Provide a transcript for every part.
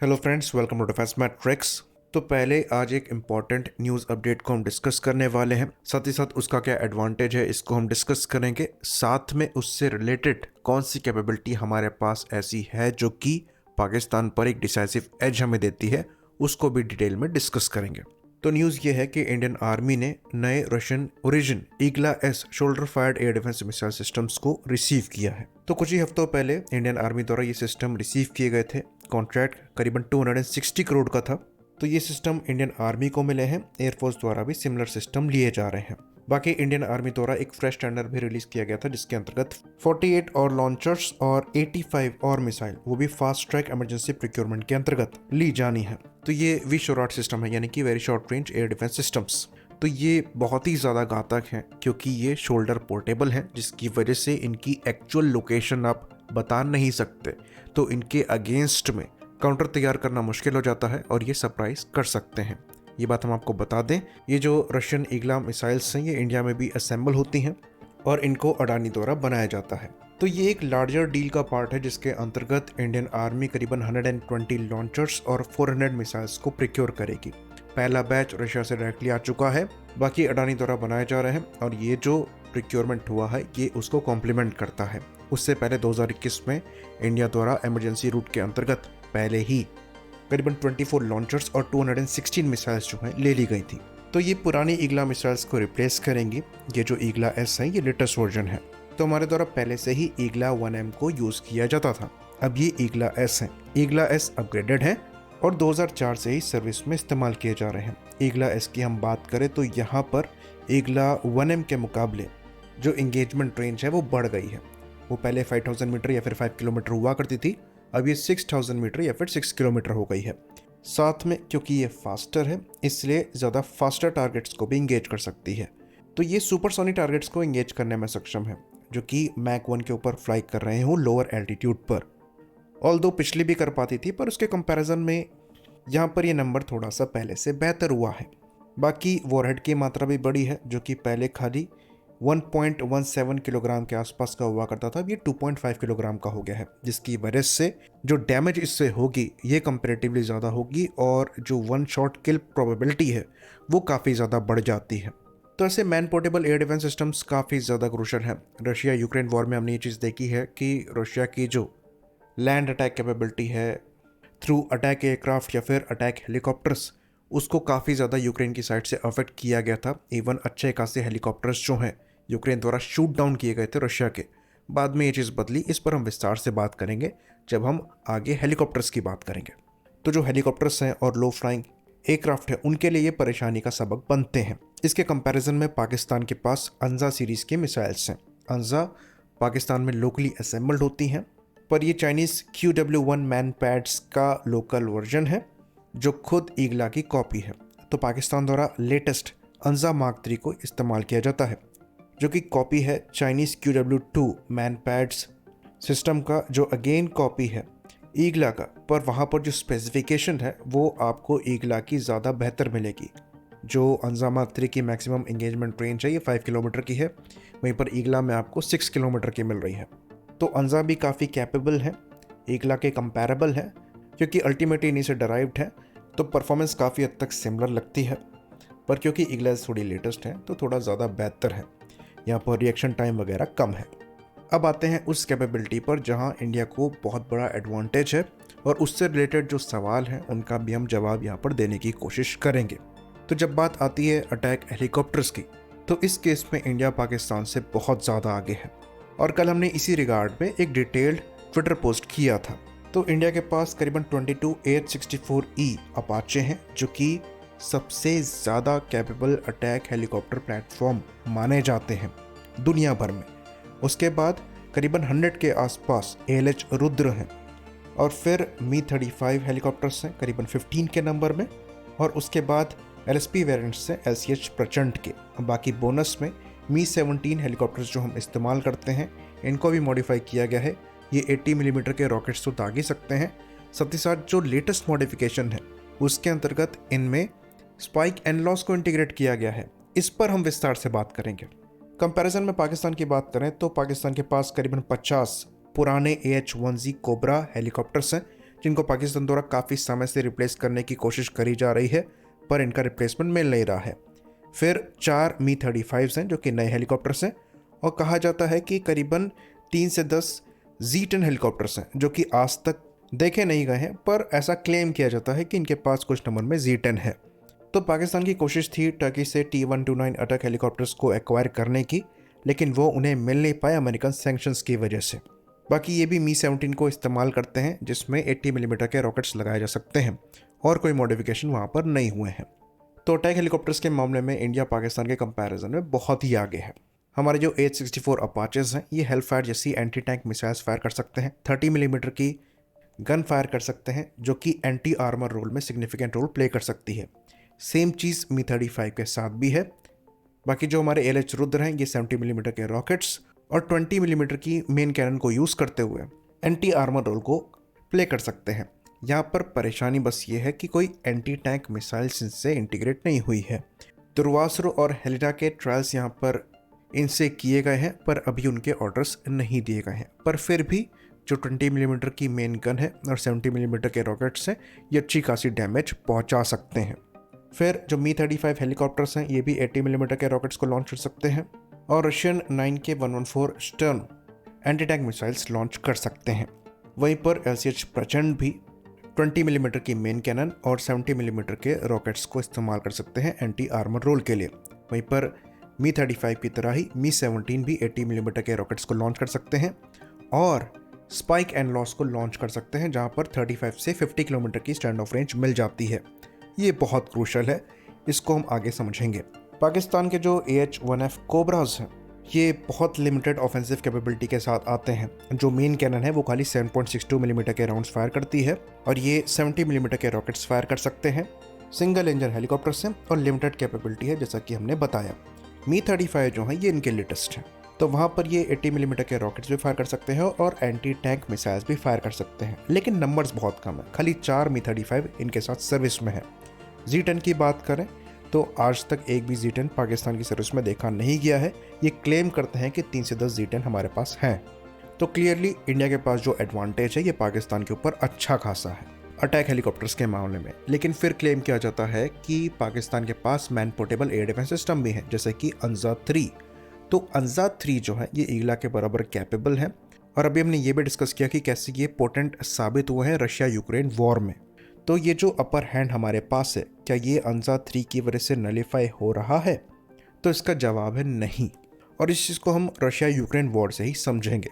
Hello friends, welcome to Defence Matrix. तो पहले आज एक इम्पॉर्टेंट न्यूज़ अपडेट को हम डिस्कस करने वाले हैं। साथ ही साथ उसका क्या एडवांटेज है इसको हम डिस्कस करेंगे। साथ में उससे रिलेटेड कौन सी कैपेबिलिटी हमारे पास ऐसी है जो कि पाकिस्तान पर एक डिसाइसिव एज हमें देती है, उसको भी डिटेल में डिस्कस करेंगे। तो न्यूज़ ये है कि इंडियन आर्मी ने नए Russian origin Igla S shoulder fired air defence missile systems को रिसीव किया है। तो कुछ ही हफ्तों पहले इंडियन आर्मी द्वारा ये सिस्टम रिसीव किए गए थे। कॉन्ट्रैक्ट करीबन 260 करोड़ का था। तो ये सिस्टम इंडियन आर्मी को मिले हैं। एयरफोर्स द्वारा भी सिमिलर सिस्टम लिए जा रहे हैं। बाकी इंडियन आर्मी द्वारा एक फ्रेश टेंडर भी रिलीज किया गया था जिसके अंतर्गत 48 और लॉन्चर्स और 85 और मिसाइल, वो भी फास्ट ट्रैक इमरजेंसी प्रोक्योरमेंट के अंतर्गत ली जानी है। तो ये विशोराट सिस्टम है, यानी कि very short range air defence systems. तो ये बहुत ही ज़्यादा घातक है क्योंकि ये शोल्डर पोर्टेबल है, जिसकी वजह से इनकी एक्चुअल लोकेशन आप बता नहीं सकते। तो इनके अगेंस्ट में काउंटर तैयार करना मुश्किल हो जाता है और ये सरप्राइज कर सकते हैं। ये बात हम आपको बता दें, ये जो रशियन ईगला मिसाइल्स हैं ये इंडिया में भी असेंबल होती हैं और इनको अडानी द्वारा बनाया जाता है। तो ये एक लार्जर डील का पार्ट है जिसके अंतर्गत इंडियन आर्मी करीबन 120 लॉन्चर्स और 400 मिसाइल्स को प्रिक्योर करेगी। पहला बैच रशिया से डायरेक्टली आ चुका है, बाकी अडानी द्वारा बनाए जा रहे हैं और ये जो प्रिक्योरमेंट हुआ है ये उसको कॉम्प्लीमेंट करता है। उससे पहले 2021 में इंडिया द्वारा इमरजेंसी रूट के अंतर्गत पहले ही करीबन 24 लॉन्चर्स और 216 मिसाइल्स जो हैं ले ली गई थी। तो ये पुरानी ईगला मिसाइल्स को रिप्लेस करेंगी। ये जो ईगला एस है ये लेटेस्ट वर्जन है। तो हमारे द्वारा पहले से ही ईगला 1M को यूज़ किया जाता था, अब ये ईगला एस है। ईगला एस अपग्रेडेड है और 2004 से ही सर्विस में इस्तेमाल किए जा रहे हैं। ईगला एस की हम बात करें तो यहाँ पर ईगला 1M के मुकाबले जो इंगेजमेंट रेंज है वो बढ़ गई है। वो पहले 5000 मीटर या फिर 5 किलोमीटर हुआ करती थी, अब ये 6000 मीटर या फिर 6 किलोमीटर हो गई है। साथ में क्योंकि ये फास्टर है इसलिए ज़्यादा फास्टर टारगेट्स को भी इंगेज कर सकती है। तो ये सुपरसोनिक टारगेट्स को इंगेज करने में सक्षम है जो कि मैक 1 के ऊपर फ्लाई कर रहे हो लोअर एल्टीट्यूड पर। ऑल्दो पिछली भी कर पाती थी पर उसके कंपैरिजन में यहाँ पर ये नंबर थोड़ा सा पहले से बेहतर हुआ है। बाकी वॉरहेड की मात्रा भी बड़ी है जो कि पहले खाली 1.17 किलोग्राम के आसपास का हुआ करता था, अब ये 2.5 किलोग्राम का हो गया है, जिसकी वजह से जो डैमेज इससे होगी ये कंपैरेटिवली ज़्यादा होगी और जो वन शॉट किल प्रोबेबिलिटी है वो काफ़ी ज़्यादा बढ़ जाती है। तो ऐसे man portable air defence systems काफ़ी ज़्यादा क्रूशल है। रशिया यूक्रेन वॉर में हमने ये चीज़ देखी है कि रशिया की जो लैंड अटैक कैपेबिलिटी है थ्रू अटैक एयरक्राफ्ट या फिर अटैक हेलीकॉप्टर्स, उसको काफ़ी ज़्यादा यूक्रेन की साइड से अफेक्ट किया गया था। इवन अच्छे खासे हेलीकॉप्टर्स जो हैं यूक्रेन द्वारा शूट डाउन किए गए थे रशिया के। बाद में ये चीज़ बदली, इस पर हम विस्तार से बात करेंगे जब हम आगे हेलीकॉप्टर्स की बात करेंगे। तो जो हेलीकॉप्टर्स हैं और लो फ्लाइंग एयरक्राफ्ट है उनके लिए ये परेशानी का सबक बनते हैं। इसके कंपैरिजन में पाकिस्तान के पास अंजा सीरीज़ के मिसाइल्स हैं। अंजा पाकिस्तान में लोकली असेंबल्ड होती हैं, पर ये चाइनीज़ QW1 मैन पैड्स का लोकल वर्जन है जो खुद ईगला की कॉपी है। तो पाकिस्तान द्वारा लेटेस्ट अंजा मार्क 3 को इस्तेमाल किया जाता है जो कि कॉपी है Chinese QW2 man pads system का, जो अगेन कॉपी है ईगला का, पर वहाँ पर जो स्पेसिफिकेशन है वो आपको ईगला की ज़्यादा बेहतर मिलेगी। जो अंजा मार्क 3 की मैक्सिमम इंगेजमेंट रेंज है ये 5 किलोमीटर की है, वहीं पर ईगला में आपको 6 किलोमीटर की मिल रही है। तो अंजा भी काफ़ी कैपेबल है, ईगला के कंपैरेबल है क्योंकि अल्टीमेटली इन्हीं से डराइव्ड है। तो परफॉर्मेंस काफ़ी हद तक सिमिलर लगती है, पर क्योंकि ईगला थोड़ी लेटेस्ट है तो थोड़ा ज़्यादा बेहतर है, यहाँ पर रिएक्शन टाइम वगैरह कम है। अब आते हैं उस कैपेबिलिटी पर जहाँ इंडिया को बहुत बड़ा एडवांटेज है और उससे रिलेटेड जो सवाल हैं उनका भी हम जवाब यहाँ पर देने की कोशिश करेंगे। तो जब बात आती है अटैक हेलीकॉप्टर्स की, तो इस केस में इंडिया पाकिस्तान से बहुत ज़्यादा आगे है और कल हमने इसी रिगार्ड में एक डिटेल्ड ट्विटर पोस्ट किया था। तो इंडिया के पास करीबन 22 864E अपाचे हैं जो कि सबसे ज़्यादा कैपेबल अटैक हेलीकॉप्टर प्लेटफॉर्म माने जाते हैं दुनिया भर में। उसके बाद करीबन 100 के आसपास ALH रुद्र हैं और फिर Mi-35 हेलीकॉप्टर्स हैं करीबन 15 के नंबर में, और उसके बाद LSP वेरिएंट्स हैं LCH प्रचंड के। बाकी बोनस में Mi-17 हेलीकॉप्टर्स जो हम इस्तेमाल करते हैं इनको भी मॉडिफाई किया गया है। ये 80 मिलीमीटर के रॉकेट्स तो दाग ही सकते हैं। साथ ही साथ जो लेटेस्ट मॉडिफिकेशन है उसके अंतर्गत इनमें स्पाइक एंड लॉस को इंटीग्रेट किया गया है। इस पर हम विस्तार से बात करेंगे। कंपैरिजन में पाकिस्तान की बात करें तो पाकिस्तान के पास करीबन 50 पुराने AH-1Z कोबरा हेलीकॉप्टर्स हैं जिनको पाकिस्तान द्वारा काफ़ी समय से रिप्लेस करने की कोशिश करी जा रही है, पर इनका रिप्लेसमेंट मिल नहीं रहा है। फिर 4 मी-35 हैं जो कि नए हेलीकॉप्टर्स हैं, और कहा जाता है कि करीबन 3 से 10 Z-10 हेलीकॉप्टर्स हैं जो कि आज तक देखे नहीं गए हैं, पर ऐसा क्लेम किया जाता है कि इनके पास कुछ नंबर में Z-10 है। तो पाकिस्तान की कोशिश थी टर्की से T-129 अटैक हेलीकॉप्टर्स को एक्वायर करने की, लेकिन वो उन्हें मिल नहीं पाए अमेरिकन सैंक्शंस की वजह से। बाकी ये भी मी-17 को इस्तेमाल करते हैं, जिसमें 80 मिलीमीटर के रॉकेट्स लगाए जा सकते हैं और कोई मॉडिफिकेशन वहाँ पर नहीं हुए हैं। तो अटैक हेलीकॉप्टर्स के मामले में इंडिया पाकिस्तान के कंपैरिजन में बहुत ही आगे है। हमारे जो H-64 अपाचेज हैं, ये हेलफायर जैसी एंटी टैंक मिसाइल्स फायर कर सकते हैं, 30 मिलीमीटर की गन फायर कर सकते हैं, जो कि एंटी आर्मर रोल में सिग्निफिकेंट रोल प्ले कर सकती है। सेम चीज़ मी-35 के साथ भी है। बाकी जो हमारे LH रुद्र हैं, ये 70 मिलीमीटर के रॉकेट्स और 20 मिलीमीटर की मेन कैनन को यूज़ करते हुए एंटी आर्मर रोल को प्ले कर सकते हैं। यहाँ पर परेशानी बस ये है कि कोई एंटी टैंक मिसाइल्स इनसे इंटीग्रेट नहीं हुई है। दुर्वासरो और हेलिडा के ट्रायल्स यहाँ पर इनसे किए गए हैं, पर अभी उनके ऑर्डर्स नहीं दिए गए हैं। पर फिर भी जो 20 मिलीमीटर की मेन गन है और 70 मिलीमीटर के रॉकेट्स हैं, ये अच्छी खासी डैमेज पहुँचा सकते हैं। फिर जो मी-35 हेलीकॉप्टर्स हैं, ये भी 80 मिलीमीटर के रॉकेट्स को लॉन्च कर सकते हैं और Russian 9K114 Sturm anti tank missiles launch कर सकते हैं। वहीं पर LCH प्रचंड भी 20 मिलीमीटर की मेन कैनन और 70 मिलीमीटर के रॉकेट्स को इस्तेमाल कर सकते हैं एंटी आर्मर रोल के लिए। वहीं पर मी-35 की तरह ही मी-17 भी 80 मिलीमीटर के रॉकेट्स को लॉन्च कर सकते हैं और स्पाइक एंड लॉस को लॉन्च कर सकते हैं, जहां पर 35 से 50 किलोमीटर की स्टैंड ऑफ रेंज मिल जाती है। ये बहुत क्रूशल है, इसको हम आगे समझेंगे। पाकिस्तान के जो AH-1F कोबराज हैं, ये बहुत लिमिटेड ऑफेंसिव कैपेबिलिटी के साथ आते हैं। जो मेन कैनन है वो खाली 7.62 मिलीमीटर के राउंड्स फायर करती है और ये 70 मिलीमीटर के रॉकेट्स फायर कर सकते हैं। सिंगल इंजन हेलीकॉप्टर्स हैं और लिमिटेड कैपेबिलिटी है, जैसा कि हमने बताया। मी-35 जो है ये इनके लेटेस्ट हैं, तो वहाँ पर ये 80 मिलीमीटर के रॉकेट्स भी फायर कर सकते हैं और एंटी टैंक मिसाइल्स भी फायर कर सकते हैं, लेकिन नंबर्स बहुत कम है। खाली 4 मी-35 इनके साथ सर्विस में है। Z-10 की बात करें तो आज तक एक भी Z-10 पाकिस्तान की सर्विस में देखा नहीं गया है। ये क्लेम करते हैं कि 3 से 10 Z-10 हमारे पास हैं। तो क्लियरली इंडिया के पास जो एडवांटेज है ये पाकिस्तान के ऊपर अच्छा खासा है अटैक हेलीकॉप्टर्स के मामले में। लेकिन फिर क्लेम किया जाता है कि पाकिस्तान के पास man portable air defence system भी है, जैसे कि अंजा-3। तो अंजा-3 जो है ये ईगला के बराबर कैपेबल है और अभी हमने ये भी डिस्कस किया कि कैसे ये पोटेंट साबित हुए हैं रशिया यूक्रेन वॉर में। तो ये जो अपर हैंड हमारे पास है, क्या ये अंजा-3 की वजह से नलीफाई हो रहा है? तो इसका जवाब है नहीं, और इस चीज़ को हम रशिया यूक्रेन वॉर से ही समझेंगे।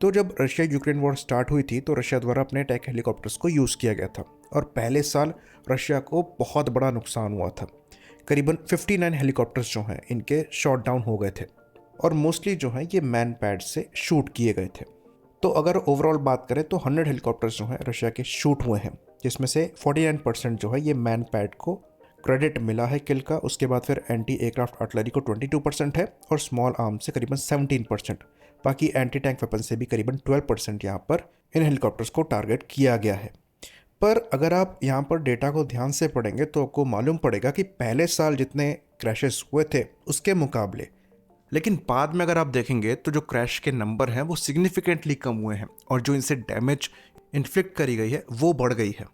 तो जब रशिया यूक्रेन वॉर स्टार्ट हुई थी तो रशिया द्वारा अपने अटैक हेलीकॉप्टर्स को यूज़ किया गया था और पहले साल रशिया को बहुत बड़ा नुकसान हुआ था। करीबन 59 हेलीकॉप्टर्स जो हैं इनके शॉट डाउन हो गए थे और मोस्टली जो हैं ये मैन पैड से शूट किए गए थे। तो अगर ओवरऑल बात करें तो 100 हेलीकॉप्टर्स जो हैं रशिया के शूट हुए हैं, जिसमें से 49% जो है ये मैन पैड को क्रेडिट मिला है किल का। उसके बाद फिर एंटी एयरक्राफ्ट आर्टिलरी को 22% है और स्मॉल आर्म से करीबन 17%। बाकी एंटी टैंक वेपन से भी करीबन 12% यहाँ पर इन हेलीकॉप्टर्स को टारगेट किया गया है। पर अगर आप यहाँ पर डेटा को ध्यान से पढ़ेंगे तो आपको मालूम पड़ेगा कि पहले साल जितने क्रैशेस हुए थे उसके मुकाबले, लेकिन बाद में अगर आप देखेंगे तो जो क्रैश के नंबर हैं वो सिग्निफिकेंटली कम हुए हैं और जो इनसे डैमेज इन्फ्लिक्ट करी गई है वो बढ़ गई है।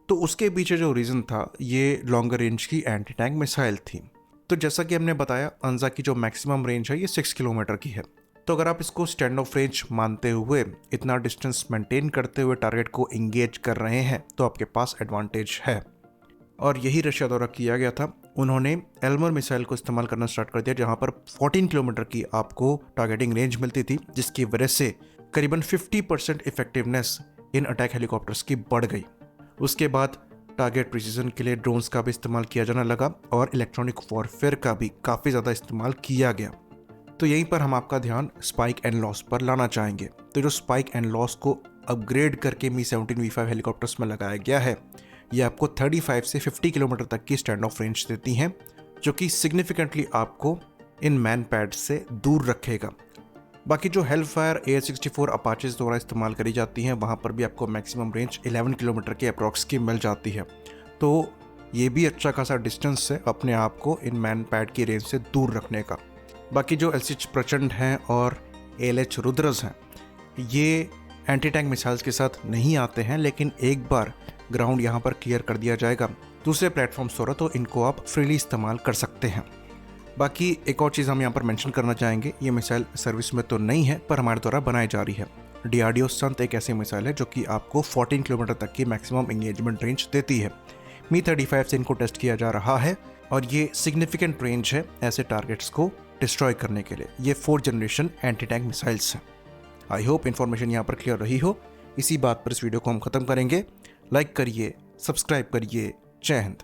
तो उसके पीछे जो रीज़न था ये लॉन्गर रेंज की एंटी टैंक मिसाइल थी। तो जैसा कि हमने बताया अंजा की जो मैक्सिमम रेंज है ये 6 किलोमीटर की है। तो अगर आप इसको स्टैंड ऑफ रेंज मानते हुए इतना डिस्टेंस मेंटेन करते हुए टारगेट को इंगेज कर रहे हैं तो आपके पास एडवांटेज है, और यही रशिया द्वारा किया गया था। उन्होंने एल्मर मिसाइल को इस्तेमाल करना स्टार्ट कर दिया, जहां पर 14 किलोमीटर की आपको टारगेटिंग रेंज मिलती थी, जिसकी वजह से करीबन 50% इफेक्टिवनेस इन अटैक हेलीकॉप्टर्स की बढ़ गई। उसके बाद टारगेट प्रिसीजन के लिए ड्रोन्स का भी इस्तेमाल किया जाने लगा और इलेक्ट्रॉनिक वॉरफेयर का भी काफ़ी ज़्यादा इस्तेमाल किया गया। तो यहीं पर हम आपका ध्यान स्पाइक एंड लॉस पर लाना चाहेंगे। तो जो स्पाइक एंड लॉस को अपग्रेड करके मी-17 V5 हेलीकॉप्टर्स में लगाया गया है, ये आपको 35 से 50 किलोमीटर तक की स्टैंड ऑफ रेंज देती हैं, जो कि सिग्निफिकेंटली आपको इन मैन पैड से दूर रखेगा। बाकी जो हेलफायर AH-64 अपाचेज द्वारा इस्तेमाल करी जाती हैं वहाँ पर भी आपको मैक्सिमम रेंज 11 किलोमीटर के अप्रॉक्स की मिल जाती है। तो ये भी अच्छा खासा डिस्टेंस है अपने आप को इन मैन पैड की रेंज से दूर रखने का। बाकी जो LCH प्रचंड हैं और ALH रुद्रज हैं, ये एंटी टैंक मिसाइल्स के साथ नहीं आते हैं, लेकिन एक बार ग्राउंड यहाँ पर क्लियर कर दिया जाएगा दूसरे प्लेटफॉर्म्स द्वारा तो इनको आप फ्रीली इस्तेमाल कर सकते हैं। बाकी एक और चीज़ हम यहाँ पर मेंशन करना चाहेंगे, ये मिसाइल सर्विस में तो नहीं है पर हमारे द्वारा बनाई जा रही है। DRDO संत एक ऐसी मिसाइल है जो कि आपको 14 किलोमीटर तक की मैक्सिमम एंगेजमेंट रेंज देती है। Mi-35 से इनको टेस्ट किया जा रहा है और ये सिग्निफिकेंट रेंज है ऐसे टारगेट्स को डिस्ट्रॉय करने के लिए। ये 4th generation anti tank missiles हैं। आई होप इन्फॉर्मेशन यहाँ पर क्लियर रही हो। इसी बात पर इस वीडियो को हम खत्म करेंगे। लाइक करिए, सब्सक्राइब करिए। जय हिंद।